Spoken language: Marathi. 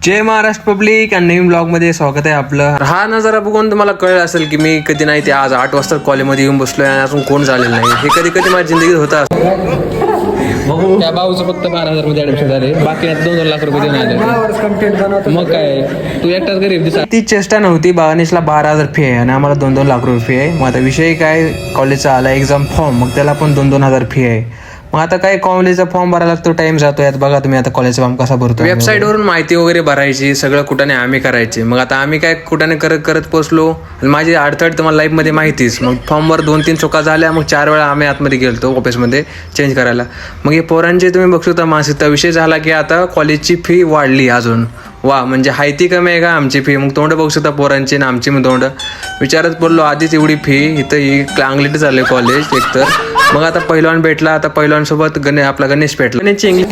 जय महाराष्ट्र पब्लिक आणि नवीन ब्लॉग मध्ये स्वागत आहे आपलं. हा नजारा बघून तुम्हाला कळलं असेल की मी कधी नाही ते आज 8 वाजता कॉलेजमध्ये येऊन बसलोय आणि अजून कोण झालेलं नाही. हे कधी कधी माझ्या जिंदगीत होतं. त्या भाऊचं फक्त 12,000 मध्ये ऍडमिशन झाले, बाकी 2-2 लाख रुपये देऊन आले. मग काय तू एकटाच गरीब दिसा. ती चेष्टा नव्हती. बागानेशला 12,000 फी आहे आणि आम्हाला 2-2 लाख रुपये फी आहे. मग आता विषय काय, कॉलेजचा आला एक्झाम फॉर्म, मग त्याला पण 2-2 हजार फी आहे. मग आता काय कॉलेजचा फॉर्म भरायला लागतो, टाइम जातो. यात बघा तुम्ही आता कॉलेजचा फॉर्म कसा भरतो. वेबसाईटवरून माहिती वगैरे भरायची, सगळं कुठाने आम्ही करायचे. मग आता आम्ही काय कुठाने करत करत पोहोचलो. माझी अडथळ तुम्हाला लाईफमध्ये माहितीच. मग फॉर्मवर 2-3 चुका झाल्या, मग 4 वेळा आम्ही आतमध्ये गेलतो ऑफिसमध्ये चेंज करायला. मग हे पोरांचे तुम्ही बघू शकता मानसिकता. विषय झाला की आता कॉलेजची फी वाढली अजून. वा, म्हणजे हाय ती कमी आहे का आमची फी? मग तोंड बघू शकता पोरांची ना आमची. मग तोंड विचारत बोललो, आधीच एवढी फी, इथं ही अंगलीट झालं कॉलेज एकतर. मग आता पहिलवान भेटला, आता पहिलवानसोबत आपला गणेश भेटला. गणेशची इंग्लिश